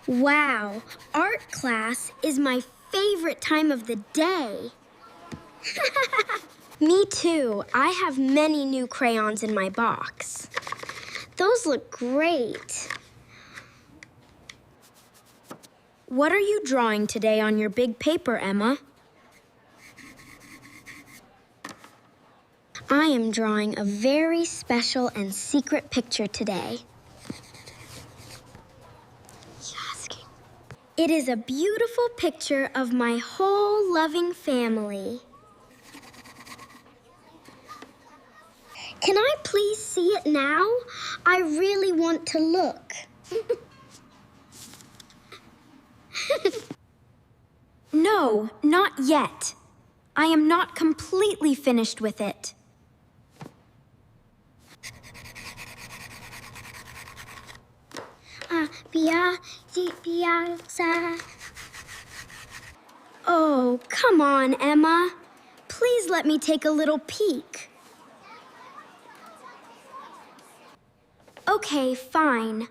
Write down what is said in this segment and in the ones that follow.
Wow, art class is my favorite time of the day. Me too. I have many new crayons in my box. Those look great. What are you drawing today on your big paper, Emma? I am drawing a very special and secret picture today. It is a beautiful picture of my whole loving family. Can I please see it now? I really want to look. No, not yet. I am not completely finished with it. Oh, come on, Emma. Please let me take a little peek. Okay, fine.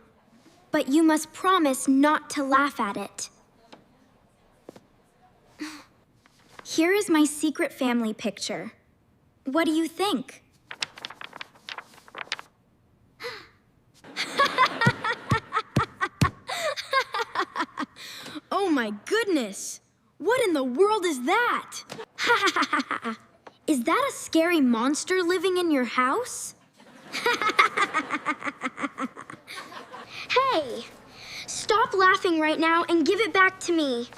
But you must promise not to laugh at it. Here is my secret family picture. What do you think? Oh my goodness! What in the world is that? Is that a scary monster living in your house? Hey! Stop laughing right now and give it back to me.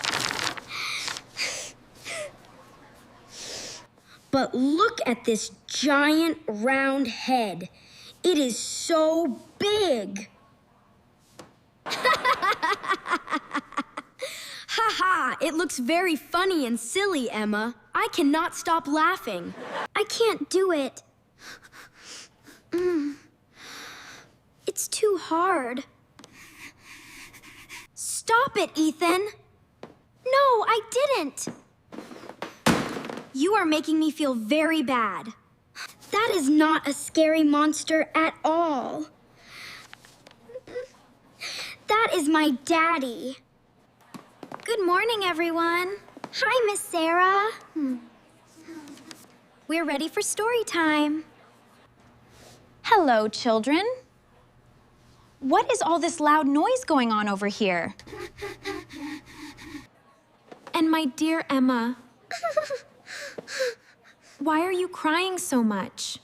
But look at this giant round head. It is so big. Haha, it looks very funny and silly, Emma. I cannot stop laughing. I can't do it. It's too hard. Stop it, Ethan. No, I didn't. You are making me feel very bad. That is not a scary monster at all. That is my daddy. Good morning, everyone. Hi, Miss Sarah. We're ready for story time. Hello, children. What is all this loud noise going on over here? And my dear Emma, why are you crying so much?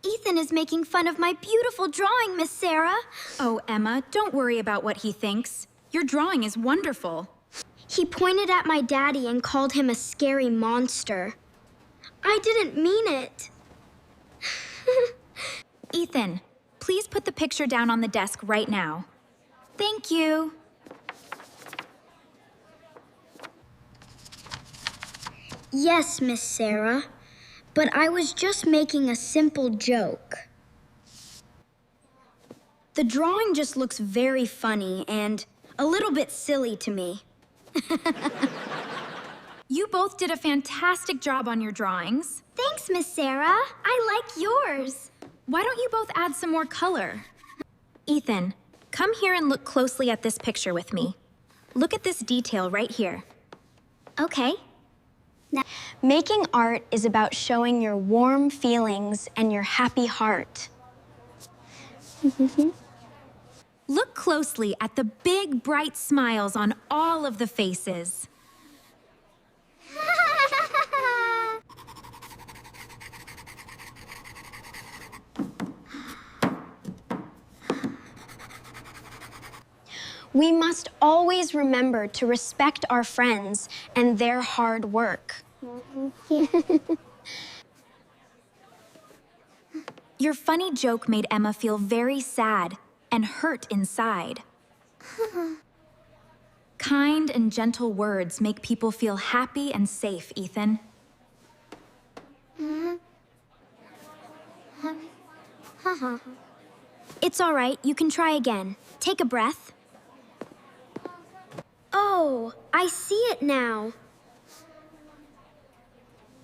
Ethan is making fun of my beautiful drawing, Miss Sarah. Oh, Emma, don't worry about what he thinks. Your drawing is wonderful. He pointed at my daddy and called him a scary monster. I didn't mean it. Ethan, please put the picture down on the desk right now. Thank you. Yes, Miss Sarah, but I was just making a simple joke. The drawing just looks very funny and a little bit silly to me. You both did a fantastic job on your drawings. Thanks, Miss Sarah. I like yours. Why don't you both add some more color? Ethan, come here and look closely at this picture with me. Look at this detail right here. Okay. Making art is about showing your warm feelings and your happy heart. Look closely at the big, bright smiles on all of the faces. We must always remember to respect our friends and their hard work. Your funny joke made Emma feel very sad and hurt inside. Kind and gentle words make people feel happy and safe, Ethan. It's all right. You can try again. Take a breath. Oh, I see it now.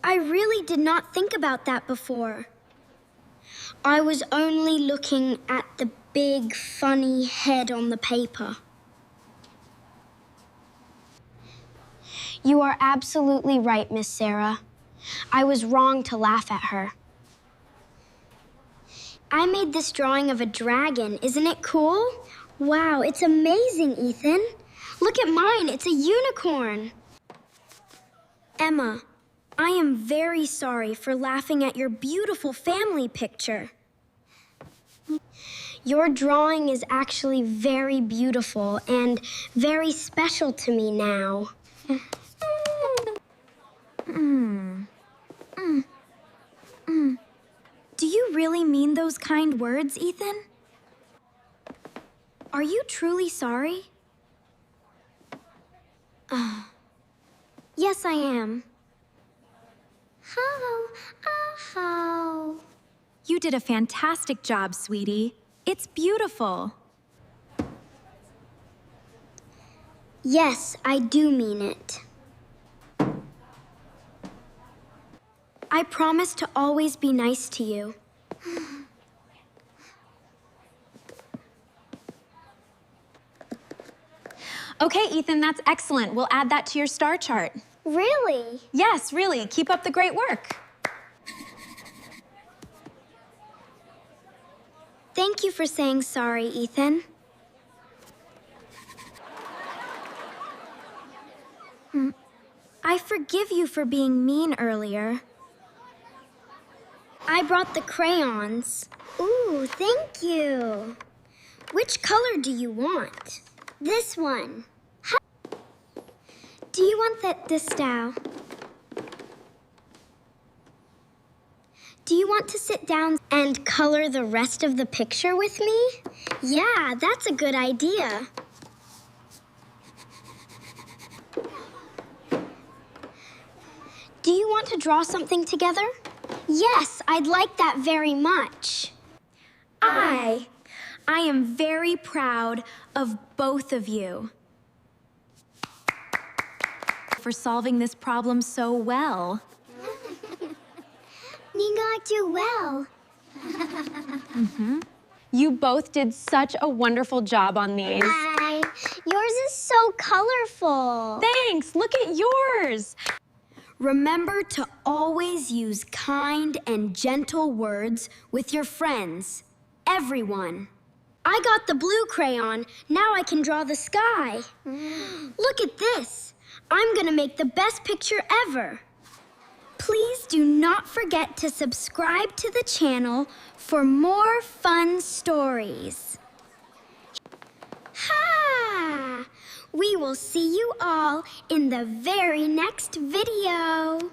I really did not think about that before. I was only looking at the big, funny head on the paper. You are absolutely right, Miss Sarah. I was wrong to laugh at her. I made this drawing of a dragon. Isn't it cool? Wow, it's amazing, Ethan. Look at mine. It's a unicorn. Emma, I am very sorry for laughing at your beautiful family picture. Your drawing is actually very beautiful and very special to me now. Do you really mean those kind words, Ethan? Are you truly sorry? Yes, I am. How? You did a fantastic job, sweetie. It's beautiful. Yes, I do mean it. I promise to always be nice to you. Okay, Ethan, that's excellent. We'll add that to your star chart. Really? Yes, really. Keep up the great work. Thank you for saying sorry, Ethan. I forgive you for being mean earlier. I brought the crayons. Ooh, thank you. Which color do you want? This one. Do you want this style? Do you want to sit down and color the rest of the picture with me? Yeah, that's a good idea. Do you want to draw something together? Yes, I'd like that very much. I am very proud of both of you for solving this problem so well. Ninga do well. You both did such a wonderful job on these. Yours is so colorful. Thanks. Look at yours. Remember to always use kind and gentle words with your friends, everyone. I got the blue crayon. Now I can draw the sky. Look at this. I'm gonna make the best picture ever. Please do not forget to subscribe to the channel for more fun stories. Ha! We will see you all in the very next video.